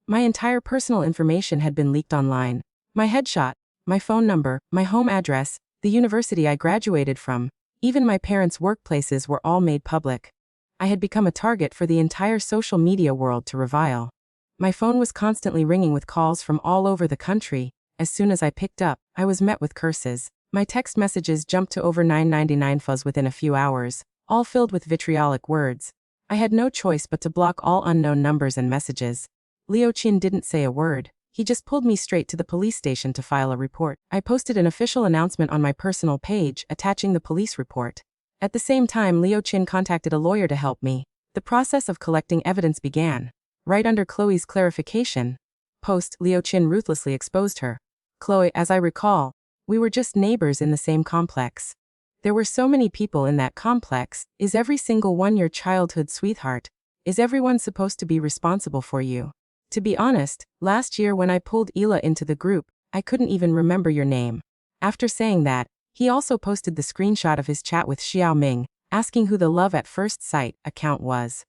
[SPEAKER 1] My entire personal information had been leaked online. My headshot, my phone number, my home address, the university I graduated from, even my parents' workplaces were all made public. I had become a target for the entire social media world to revile. My phone was constantly ringing with calls from all over the country. As soon as I picked up, I was met with curses. My text messages jumped to over 999 fuzz within a few hours, all filled with vitriolic words. I had no choice but to block all unknown numbers and messages. Liu Qin didn't say a word. He just pulled me straight to the police station to file a report. I posted an official announcement on my personal page attaching the police report. At the same time, Liu Qin contacted a lawyer to help me. The process of collecting evidence began. Right under Chloe's clarification post, Liu Qin ruthlessly exposed her. Chloe, as I recall, we were just neighbors in the same complex. There were so many people in that complex. Is every single one your childhood sweetheart? Is everyone supposed to be responsible for you? To be honest, last year when I pulled Ela into the group, I couldn't even remember your name. After saying that, he also posted the screenshot of his chat with Xiao Ming, asking who the Love at First Sight account was.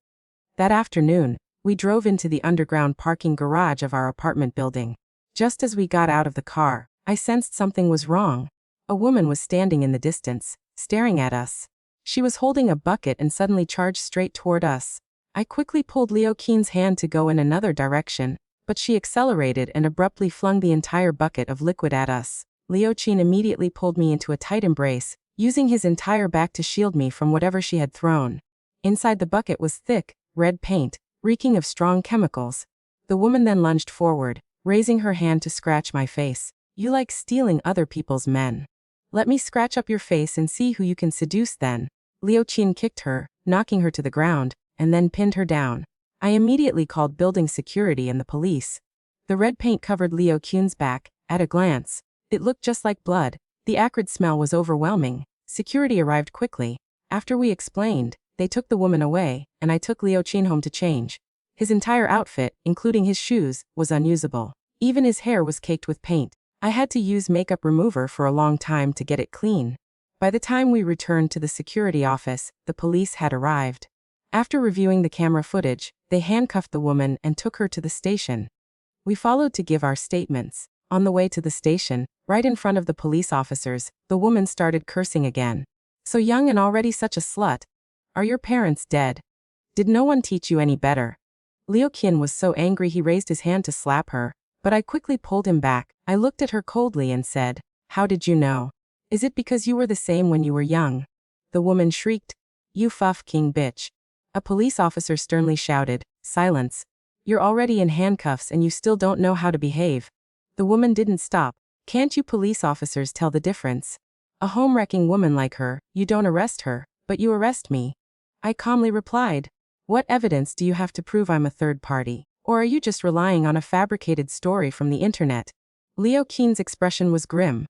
[SPEAKER 1] That afternoon, we drove into the underground parking garage of our apartment building. Just as we got out of the car, I sensed something was wrong. A woman was standing in the distance, staring at us. She was holding a bucket and suddenly charged straight toward us. I quickly pulled Leo Keen's hand to go in another direction, but she accelerated and abruptly flung the entire bucket of liquid at us. Leo Keen immediately pulled me into a tight embrace, using his entire back to shield me from whatever she had thrown. Inside the bucket was thick, red paint, reeking of strong chemicals. The woman then lunged forward, raising her hand to scratch my face. "You like stealing other people's men. Let me scratch up your face and see who you can seduce then." Leo Keen kicked her, knocking her to the ground, and then pinned her down. I immediately called building security and the police. The red paint covered Leo Keen's back. At a glance, it looked just like blood. The acrid smell was overwhelming. Security arrived quickly. After we explained, they took the woman away, and I took Leo Keen home to change. His entire outfit, including his shoes, was unusable. Even his hair was caked with paint. I had to use makeup remover for a long time to get it clean. By the time we returned to the security office, the police had arrived. After reviewing the camera footage, they handcuffed the woman and took her to the station. We followed to give our statements. On the way to the station, right in front of the police officers, the woman started cursing again. "So young and already such a slut. Are your parents dead? Did no one teach you any better?" Leo Keen was so angry he raised his hand to slap her, but I quickly pulled him back. I looked at her coldly and said, "How did you know? Is it because you were the same when you were young?" The woman shrieked, "You fucking bitch." A police officer sternly shouted, "Silence. You're already in handcuffs and you still don't know how to behave." The woman didn't stop. "Can't you police officers tell the difference? A home-wrecking woman like her, you don't arrest her, but you arrest me." I calmly replied, "What evidence do you have to prove I'm a third party? Or are you just relying on a fabricated story from the internet?" Leo Keen's expression was grim.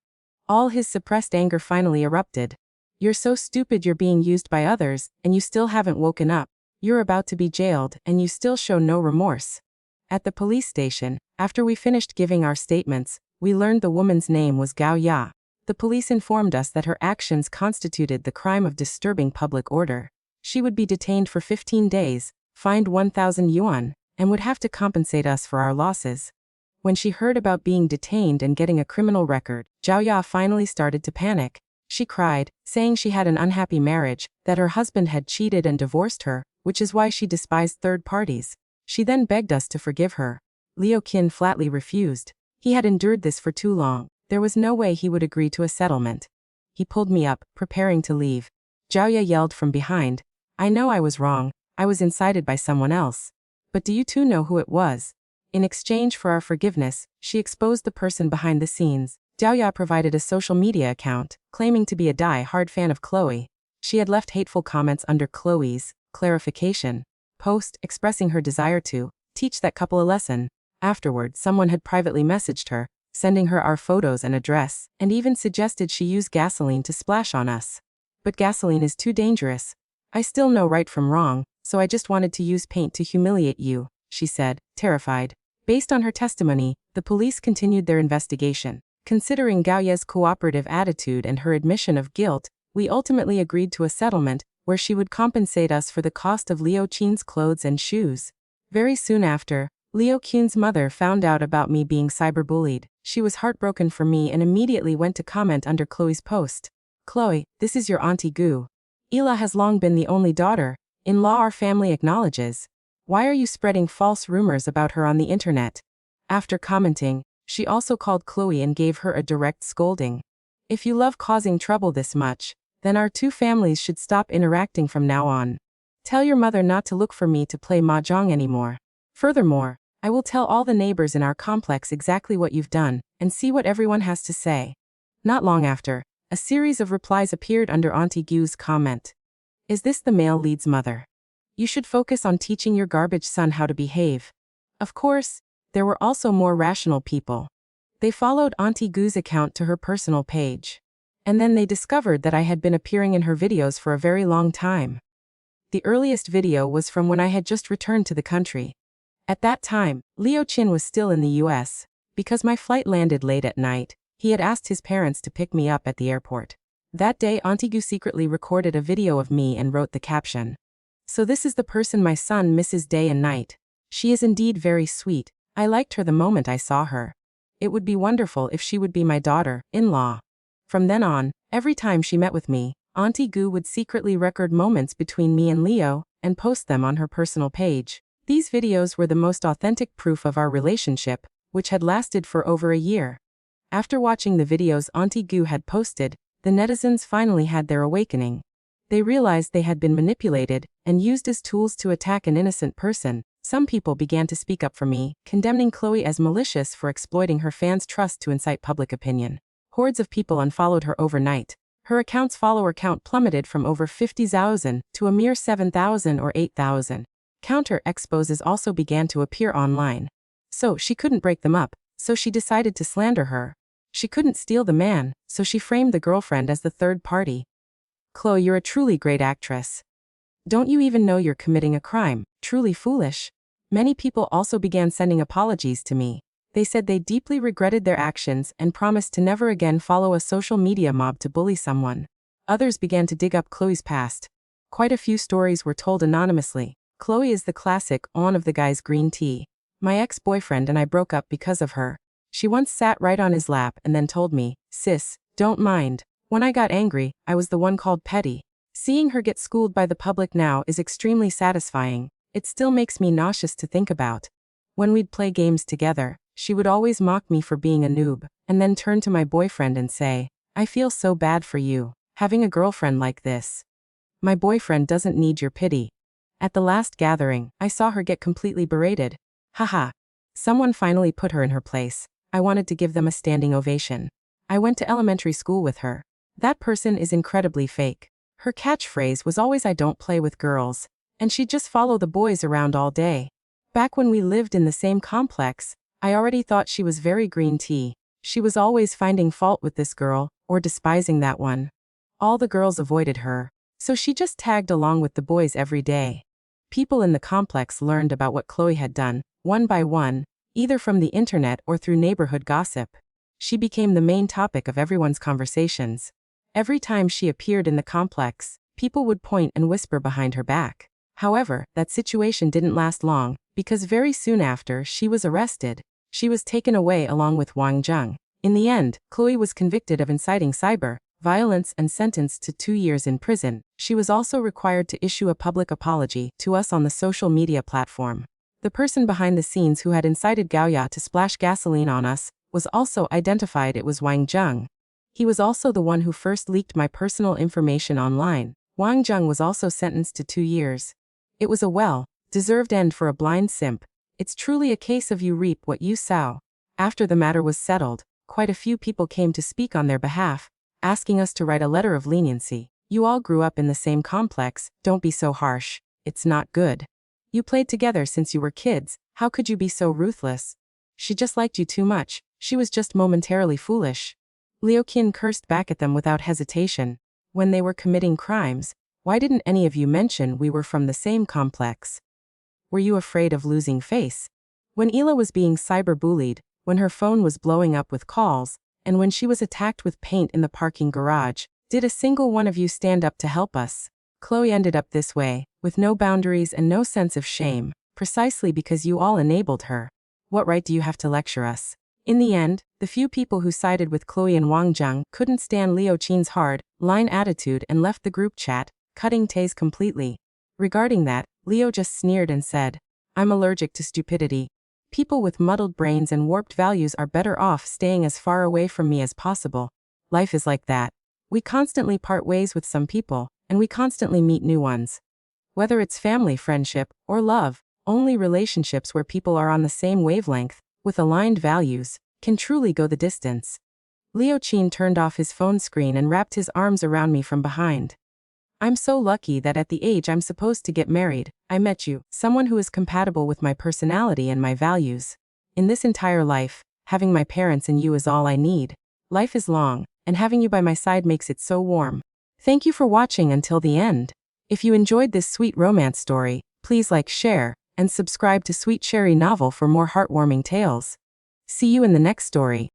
[SPEAKER 1] All his suppressed anger finally erupted. "You're so stupid you're being used by others, and you still haven't woken up. You're about to be jailed, and you still show no remorse." At the police station, after we finished giving our statements, we learned the woman's name was Gao Ya. The police informed us that her actions constituted the crime of disturbing public order. She would be detained for 15 days, fined 1,000 yuan, and would have to compensate us for our losses. When she heard about being detained and getting a criminal record, Zhao Ya finally started to panic. She cried, saying she had an unhappy marriage, that her husband had cheated and divorced her, which is why she despised third parties. She then begged us to forgive her. Leo Keen flatly refused. He had endured this for too long. There was no way he would agree to a settlement. He pulled me up, preparing to leave. Zhao Ya yelled from behind, "I know I was wrong. I was incited by someone else. But do you two know who it was?" In exchange for our forgiveness, she exposed the person behind the scenes. Zhao Ya provided a social media account, claiming to be a die-hard fan of Chloe. She had left hateful comments under Chloe's clarification post, expressing her desire to teach that couple a lesson. Afterward, someone had privately messaged her, sending her our photos and address, and even suggested she use gasoline to splash on us. "But gasoline is too dangerous. I still know right from wrong, so I just wanted to use paint to humiliate you," she said, terrified. Based on her testimony, the police continued their investigation. Considering Gao Ye's cooperative attitude and her admission of guilt, we ultimately agreed to a settlement where she would compensate us for the cost of Leo Keen's clothes and shoes. Very soon after, Leo Keen's mother found out about me being cyberbullied. She was heartbroken for me and immediately went to comment under Chloe's post. "Chloe, this is your auntie Gu. Ela has long been the only daughter-in-law our family acknowledges. Why are you spreading false rumors about her on the internet?" After commenting, she also called Chloe and gave her a direct scolding. "If you love causing trouble this much, then our two families should stop interacting from now on. Tell your mother not to look for me to play mahjong anymore. Furthermore, I will tell all the neighbors in our complex exactly what you've done, and see what everyone has to say." Not long after, a series of replies appeared under Auntie Gu's comment. "Is this the male lead's mother? You should focus on teaching your garbage son how to behave." Of course, there were also more rational people. They followed Auntie Gu's account to her personal page. And then they discovered that I had been appearing in her videos for a very long time. The earliest video was from when I had just returned to the country. At that time, Leo Keen was still in the US. Because my flight landed late at night, he had asked his parents to pick me up at the airport. That day, Auntie Gu secretly recorded a video of me and wrote the caption, "So this is the person my son misses day and night. She is indeed very sweet. I liked her the moment I saw her. It would be wonderful if she would be my daughter-in-law." From then on, every time she met with me, Auntie Goo would secretly record moments between me and Leo and post them on her personal page. These videos were the most authentic proof of our relationship, which had lasted for over a year. After watching the videos Auntie Goo had posted, the netizens finally had their awakening. They realized they had been manipulated and used as tools to attack an innocent person. Some people began to speak up for me, condemning Chloe as malicious for exploiting her fans' trust to incite public opinion. Hordes of people unfollowed her overnight. Her account's follower count plummeted from over 50,000 to a mere 7,000 or 8,000. Counter-exposes also began to appear online. So she couldn't break them up, so she decided to slander her. She couldn't steal the man, so she framed the girlfriend as the third party. Chloe, you're a truly great actress. Don't you even know you're committing a crime? Truly foolish. Many people also began sending apologies to me. They said they deeply regretted their actions and promised to never again follow a social media mob to bully someone. Others began to dig up Chloe's past. Quite a few stories were told anonymously. Chloe is the classic "on of the guy's green tea." My ex-boyfriend and I broke up because of her. She once sat right on his lap and then told me, "Sis, don't mind." When I got angry, I was the one called petty. Seeing her get schooled by the public now is extremely satisfying. It still makes me nauseous to think about. When we'd play games together, she would always mock me for being a noob, and then turn to my boyfriend and say, "I feel so bad for you, having a girlfriend like this." My boyfriend doesn't need your pity. At the last gathering, I saw her get completely berated. Haha. Someone finally put her in her place. I wanted to give them a standing ovation. I went to elementary school with her. That person is incredibly fake. Her catchphrase was always "I don't play with girls," and she'd just follow the boys around all day. Back when we lived in the same complex, I already thought she was very green tea. She was always finding fault with this girl, or despising that one. All the girls avoided her, so she just tagged along with the boys every day. People in the complex learned about what Chloe had done, one by one, either from the internet or through neighborhood gossip. She became the main topic of everyone's conversations. Every time she appeared in the complex, people would point and whisper behind her back. However, that situation didn't last long, because very soon after she was arrested. She was taken away along with Wang Zheng. In the end, Chloe was convicted of inciting cyber violence and sentenced to 2 years in prison. She was also required to issue a public apology to us on the social media platform. The person behind the scenes who had incited Gaoya to splash gasoline on us was also identified. It was Wang Zheng. He was also the one who first leaked my personal information online. Wang Zheng was also sentenced to 2 years. It was a well-deserved end for a blind simp. It's truly a case of you reap what you sow. After the matter was settled, quite a few people came to speak on their behalf, asking us to write a letter of leniency. You all grew up in the same complex, don't be so harsh. It's not good. You played together since you were kids, how could you be so ruthless? She just liked you too much, she was just momentarily foolish. Liu Qin cursed back at them without hesitation. When they were committing crimes, why didn't any of you mention we were from the same complex? Were you afraid of losing face? When Ela was being cyberbullied, when her phone was blowing up with calls, and when she was attacked with paint in the parking garage, did a single one of you stand up to help us? Chloe ended up this way, with no boundaries and no sense of shame, precisely because you all enabled her. What right do you have to lecture us? In the end, the few people who sided with Chloe and Wang Zheng couldn't stand Liu Qin's hard-line attitude and left the group chat, cutting ties completely. Regarding that, Leo just sneered and said, "I'm allergic to stupidity. People with muddled brains and warped values are better off staying as far away from me as possible. Life is like that. We constantly part ways with some people, and we constantly meet new ones. Whether it's family, friendship, or love, only relationships where people are on the same wavelength, with aligned values, can truly go the distance." Liu Qin turned off his phone screen and wrapped his arms around me from behind. "I'm so lucky that at the age I'm supposed to get married, I met you, someone who is compatible with my personality and my values. In this entire life, having my parents and you is all I need. Life is long, and having you by my side makes it so warm." Thank you for watching until the end. If you enjoyed this sweet romance story, please like, share, and subscribe to Sweet Cherry Novel for more heartwarming tales. See you in the next story.